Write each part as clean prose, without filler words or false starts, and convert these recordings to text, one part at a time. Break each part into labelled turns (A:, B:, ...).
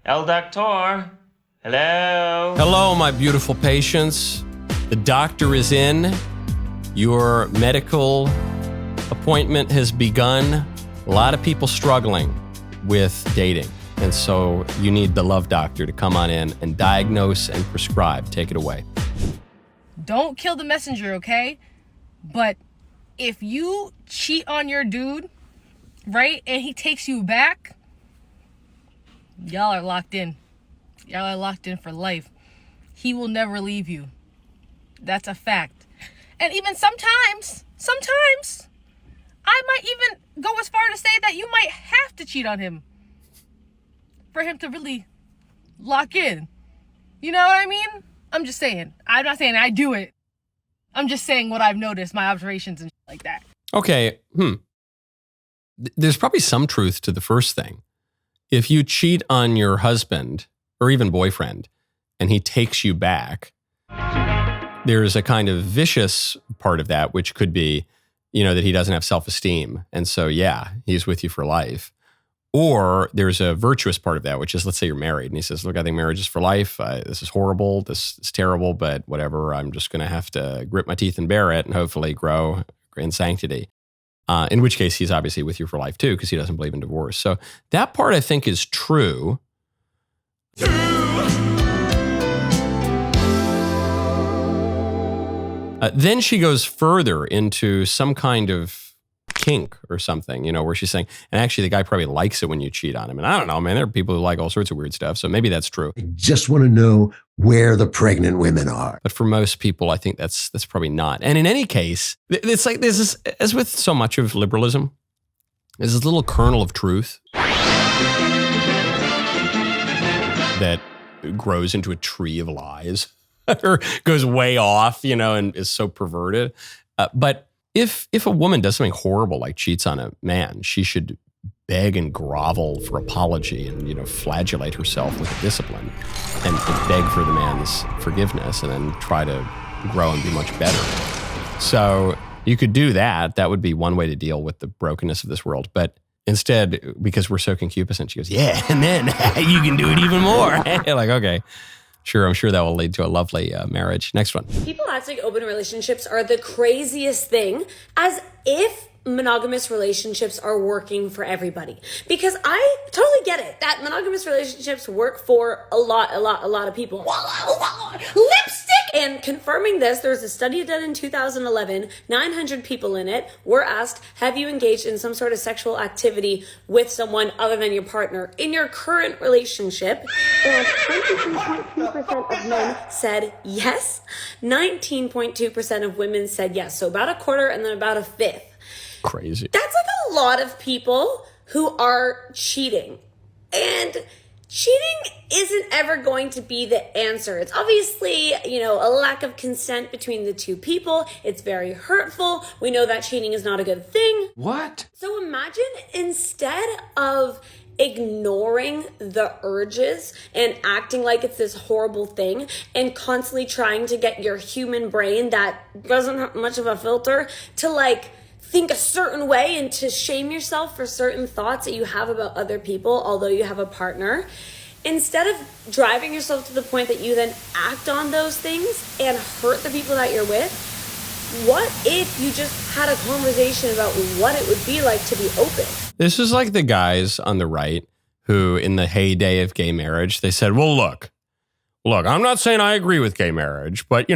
A: El Doctor. Hello.
B: Hello, my beautiful patients. The doctor is in. Your medical appointment has begun. A lot of people struggling with dating. And so you need the love doctor to come on in and diagnose and prescribe. Take it away.
C: Don't kill the messenger, okay? But if you cheat on your dude, right, and he takes you back, y'all are locked in. Y'all are locked in for life. He will never leave you. That's a fact. And even sometimes, I might even go as far to say that you might have to cheat on him for him to really lock in. You know what I mean? I'm just saying. I'm not saying I do it. I'm just saying what I've noticed, my observations and shit like that.
B: Okay, There's probably some truth to the first thing. If you cheat on your husband or even boyfriend and he takes you back, there's a kind of vicious part of that, which could be, that he doesn't have self-esteem. And so, yeah, he's with you for life. Or there's a virtuous part of that, which is, let's say you're married and he says, look, I think marriage is for life. This is horrible. This is terrible, but whatever. I'm just going to have to grit my teeth and bear it and hopefully grow in sanctity. In which case he's obviously with you for life too, because he doesn't believe in divorce. So that part I think is true. Then she goes further into some kind of kink or something, where she's saying, and actually the guy probably likes it when you cheat on him. And I don't know, man, there are people who like all sorts of weird stuff. So maybe that's true.
D: I just want to know where the pregnant women are.
B: But for most people, I think that's probably not. And in any case, it's like this is, as with so much of liberalism, there's this little kernel of truth that grows into a tree of lies or goes way off, and is so perverted. But if a woman does something horrible, like cheats on a man, she should beg and grovel for apology and, flagellate herself with discipline and beg for the man's forgiveness and then try to grow and be much better. So you could do that. That would be one way to deal with the brokenness of this world. But instead, because we're so concupiscent, she goes, yeah, and then you can do it even more. Like, okay. Sure, I'm sure that will lead to a lovely marriage. Next one.
E: People act like open relationships are the craziest thing, as if monogamous relationships are working for everybody. Because I totally get it that monogamous relationships work for a lot of people. Lipstick! And confirming this, there's a study done in 2011, 900 people in it were asked, have you engaged in some sort of sexual activity with someone other than your partner in your current relationship? And 23.2% of men said yes. 19.2% of women said yes. So about a quarter and then about a fifth.
B: Crazy.
E: That's like a lot of people who are cheating. And cheating isn't ever going to be the answer. It's obviously, a lack of consent between the two people. It's very hurtful. We know that cheating is not a good thing.
D: What?
E: So imagine instead of ignoring the urges and acting like it's this horrible thing and constantly trying to get your human brain that doesn't have much of a filter to think a certain way and to shame yourself for certain thoughts that you have about other people, although you have a partner, instead of driving yourself to the point that you then act on those things and hurt the people that you're with, what if you just had a conversation about what it would be like to be open?
B: This is like the guys on the right who, in the heyday of gay marriage, they said, well, look, I'm not saying I agree with gay marriage, but,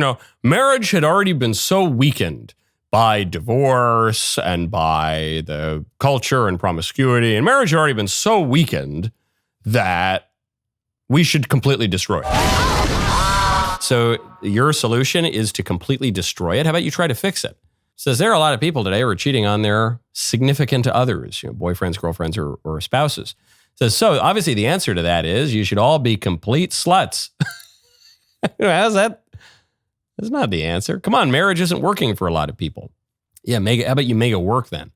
B: marriage had already been so weakened by divorce and by the culture and promiscuity. And marriage had already been so weakened that we should completely destroy it. So your solution is to completely destroy it. How about you try to fix it? Says there are a lot of people today who are cheating on their significant others, boyfriends, girlfriends, or spouses. Says, so obviously the answer to that is you should all be complete sluts. How's that? That's not the answer. Come on, marriage isn't working for a lot of people. Yeah, how about you make it work then?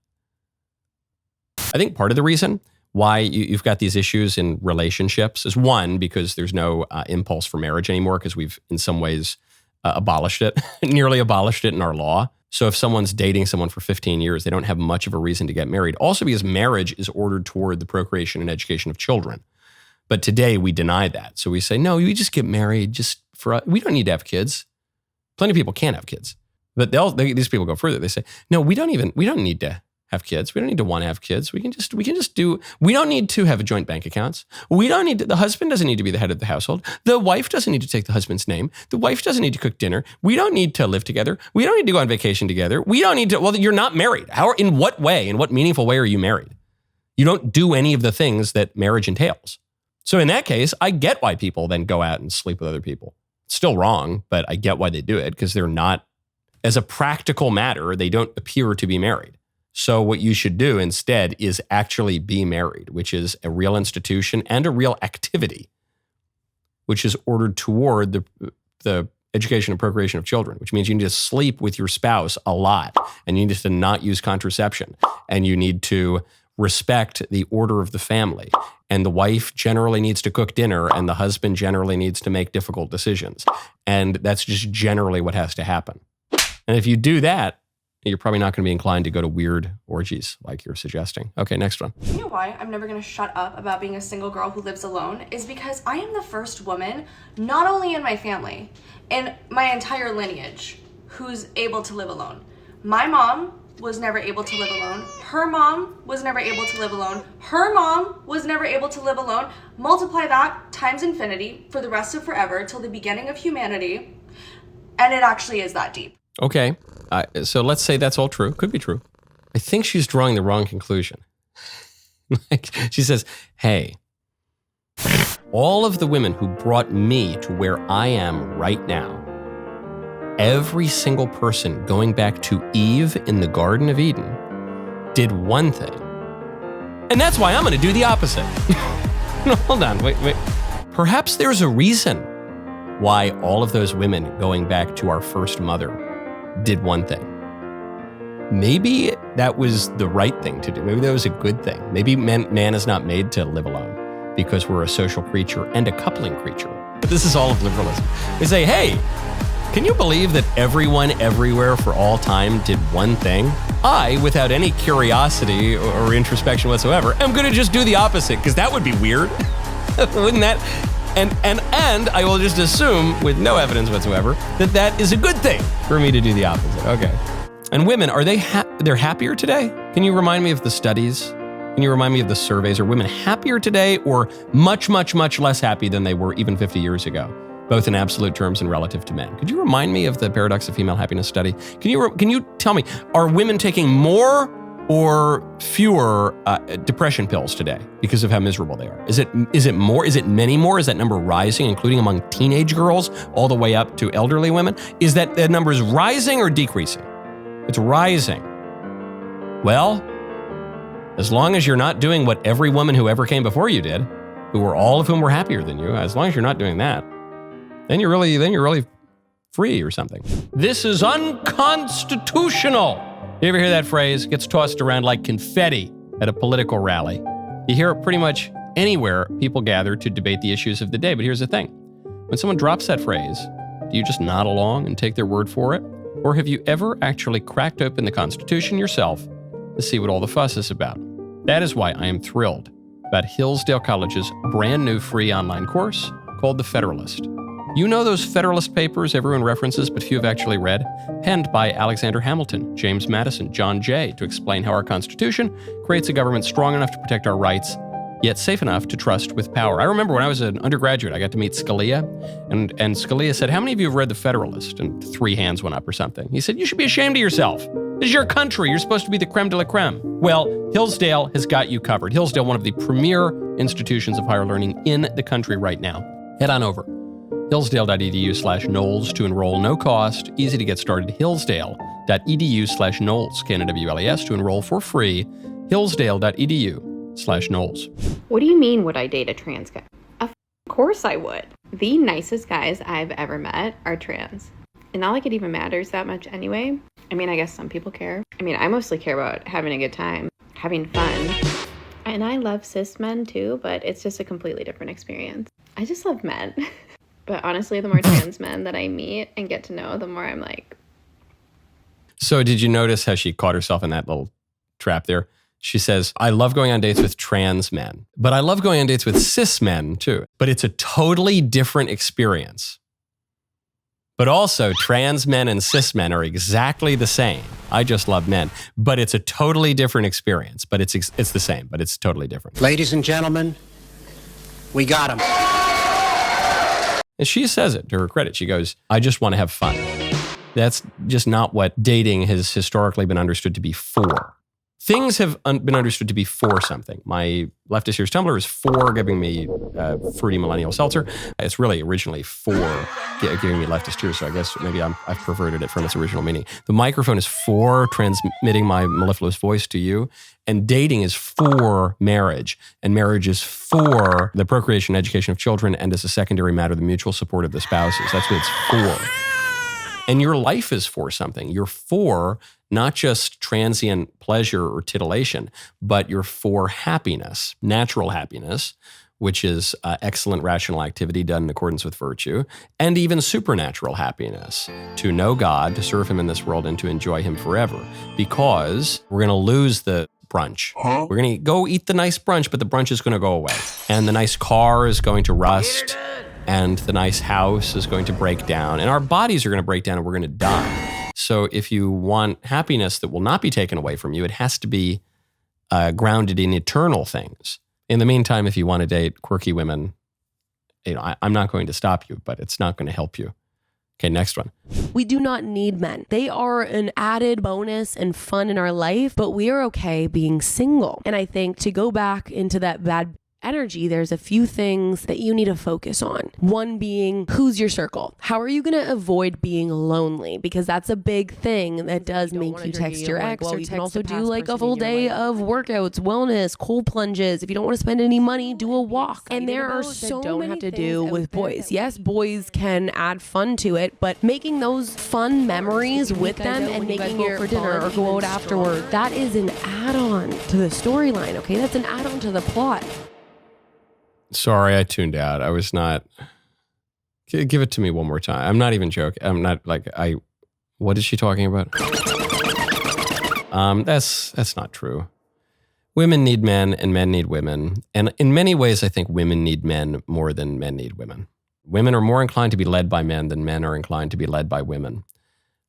B: I think part of the reason why you've got these issues in relationships is one, because there's no impulse for marriage anymore because we've in some ways abolished it, nearly abolished it in our law. So if someone's dating someone for 15 years, they don't have much of a reason to get married. Also because marriage is ordered toward the procreation and education of children. But today we deny that. So we say, no, you just get married we don't need to have kids. Plenty of people can't have kids. But these people go further. They say, no, we don't need to have kids. We don't need to want to have kids. We don't need to have joint bank accounts. The husband doesn't need to be the head of the household. The wife doesn't need to take the husband's name. The wife doesn't need to cook dinner. We don't need to live together. We don't need to go on vacation together. We don't need to, well, you're not married. In what meaningful way are you married? You don't do any of the things that marriage entails. So in that case, I get why people then go out and sleep with other people. It's still wrong, but I get why they do it because they're not, as a practical matter, they don't appear to be married. So what you should do instead is actually be married, which is a real institution and a real activity, which is ordered toward the education and procreation of children, which means you need to sleep with your spouse a lot, and you need to not use contraception, and you need to respect the order of the family. And the wife generally needs to cook dinner, and the husband generally needs to make difficult decisions. And that's just generally what has to happen. And if you do that, you're probably not going to be inclined to go to weird orgies like you're suggesting. Okay, next one.
F: You know why I'm never going to shut up about being a single girl who lives alone? Is because I am the first woman, not only in my family, in my entire lineage, who's able to live alone. My mom was never able to live alone. Her mom was never able to live alone. Her mom was never able to live alone. Multiply that times infinity for the rest of forever till the beginning of humanity. And it actually is that deep.
B: Okay, so let's say that's all true. Could be true. I think she's drawing the wrong conclusion. She says, hey, all of the women who brought me to where I am right now, every single person going back to Eve in the Garden of Eden did one thing. And that's why I'm going to do the opposite. No, hold on, wait. Perhaps there's a reason why all of those women going back to our first mother did one thing. Maybe that was the right thing to do. Maybe that was a good thing. Maybe man is not made to live alone because we're a social creature and a coupling creature. But this is all of liberalism. They say, hey, can you believe that everyone everywhere for all time did one thing? I, without any curiosity or introspection whatsoever, am going to just do the opposite because that would be weird. Wouldn't that? And I will just assume, with no evidence whatsoever, that is a good thing for me to do the opposite. Okay. And women, are they're happier today? Can you remind me of the studies? Can you remind me of the surveys? Are women happier today or much, much, much less happy than they were even 50 years ago, both in absolute terms and relative to men? Could you remind me of the Paradox of Female Happiness study? Can you tell me, are women taking more or fewer depression pills today because of how miserable they are? Is it more? Is it many more? Is that number rising, including among teenage girls, all the way up to elderly women? Is that number rising or decreasing? It's rising. Well, as long as you're not doing what every woman who ever came before you did, all of whom were happier than you, as long as you're not doing that, then you're really free or something. This is unconstitutional. You ever hear that phrase? It gets tossed around like confetti at a political rally. You hear it pretty much anywhere people gather to debate the issues of the day. But here's the thing. When someone drops that phrase, do you just nod along and take their word for it? Or have you ever actually cracked open the Constitution yourself to see what all the fuss is about? That is why I am thrilled about Hillsdale College's brand new free online course called The Federalist. You know those Federalist papers everyone references but few have actually read? Penned by Alexander Hamilton, James Madison, John Jay, to explain how our Constitution creates a government strong enough to protect our rights, yet safe enough to trust with power. I remember when I was an undergraduate, I got to meet Scalia, and Scalia said, how many of you have read The Federalist? And 3 hands went up or something. He said, you should be ashamed of yourself. This is your country. You're supposed to be the creme de la creme. Well, Hillsdale has got you covered. Hillsdale, one of the premier institutions of higher learning in the country right now. Head on over. Hillsdale.edu/Knowles to enroll, no cost, easy to get started. Hillsdale.edu/Knowles, KNWLES, to enroll for free. Hillsdale.edu/Knowles.
G: What do you mean, would I date a trans guy? Of course I would. The nicest guys I've ever met are trans. And not like it even matters that much anyway. I mean, I guess some people care. I mean, I mostly care about having a good time, having fun. And I love cis men too, but it's just a completely different experience. I just love men. But honestly, the more trans men that I meet and get to know, the more I'm like...
B: So did you notice how she caught herself in that little trap there? She says, I love going on dates with trans men, but I love going on dates with cis men too. But it's a totally different experience. But also, trans men and cis men are exactly the same. I just love men. But it's a totally different experience. But it's the same, but it's totally different.
H: Ladies and gentlemen, we got him.
B: And she says it to her credit. She goes, I just want to have fun. That's just not what dating has historically been understood to be for. Things have been understood to be for something. My leftist here's Tumblr is for giving me fruity millennial seltzer. It's really originally for giving me leftist tears, so I guess maybe I've perverted it from its original meaning. The microphone is for transmitting my mellifluous voice to you, and dating is for marriage, and marriage is for the procreation and education of children, and as a secondary matter, the mutual support of the spouses. That's what it's for. And your life is for something. You're for not just transient pleasure or titillation, but you're for happiness, natural happiness, which is excellent rational activity done in accordance with virtue, and even supernatural happiness, to know God, to serve him in this world, and to enjoy him forever. Because we're going to lose the brunch. We're going to go eat the nice brunch, but the brunch is going to go away. And the nice car is going to rust. And the nice house is going to break down, and our bodies are going to break down, and we're going to die. So if you want happiness that will not be taken away from you, it has to be grounded in eternal things. In the meantime, if you want to date quirky women, I'm not going to stop you, but it's not going to help you. Okay, next one.
I: We do not need men. They are an added bonus and fun in our life, but we are okay being single. And I think to go back into that bad energy, there's a few things that you need to focus on. One being, who's your circle? How are you going to avoid being lonely? Because that's a big thing that does make you text your ex, or you can also do like a full day of workouts, wellness, cold plunges. If you don't want to spend any money, do a walk. And there are so many have to do with boys. Yes, boys can add fun to it, but making those fun memories with them and making it for dinner or go out afterward, that is an add-on to the storyline, okay? That's an add-on to the plot.
B: Sorry, I tuned out. I was not. Give it to me one more time. I'm not even joking. I'm not like what is she talking about? That's not true. Women need men and men need women. And in many ways, I think women need men more than men need women. Women are more inclined to be led by men than men are inclined to be led by women.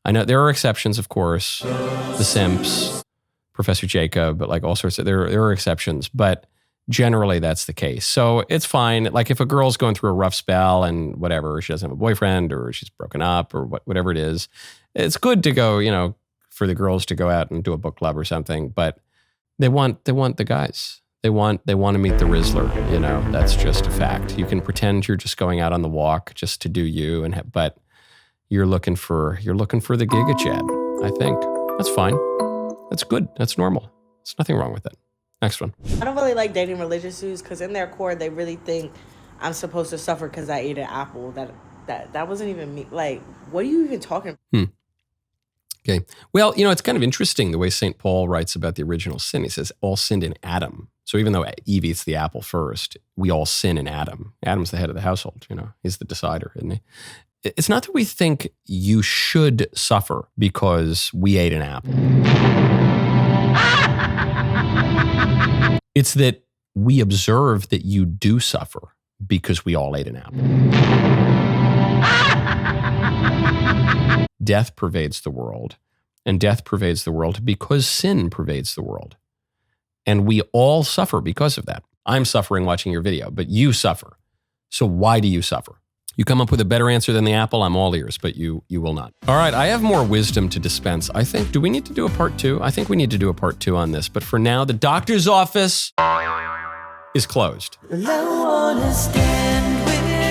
B: I know there are exceptions, of course. The simps, Professor Jacob, but like all sorts of, there are exceptions, but generally, that's the case. So it's fine. Like if a girl's going through a rough spell and whatever, she doesn't have a boyfriend or she's broken up or whatever it is, it's good to go, for the girls to go out and do a book club or something. But they want the guys. They want to meet the Rizzler. That's just a fact. You can pretend you're just going out on the walk just to do you, but you're looking for the Giga Chad. I think that's fine. That's good. That's normal. There's nothing wrong with it. Next one.
J: I don't really like dating religious dudes because in their core they really think I'm supposed to suffer because I ate an apple. That wasn't even me. Like, what are you even talking about?
B: Okay. Well, it's kind of interesting the way St. Paul writes about the original sin. He says, all sinned in Adam. So even though Eve eats the apple first, we all sin in Adam. Adam's the head of the household, He's the decider, isn't he? It's not that we think you should suffer because we ate an apple. It's that we observe that you do suffer because we all ate an apple. Death pervades the world, and death pervades the world because sin pervades the world. And we all suffer because of that. I'm suffering watching your video, but you suffer. So why do you suffer? You come up with a better answer than the apple, I'm all ears, but you will not. All right, I have more wisdom to dispense. I think, do we need to do a part 2? I think we need to do a part 2 on this. But for now, the doctor's office is closed.
K: I wanna stand with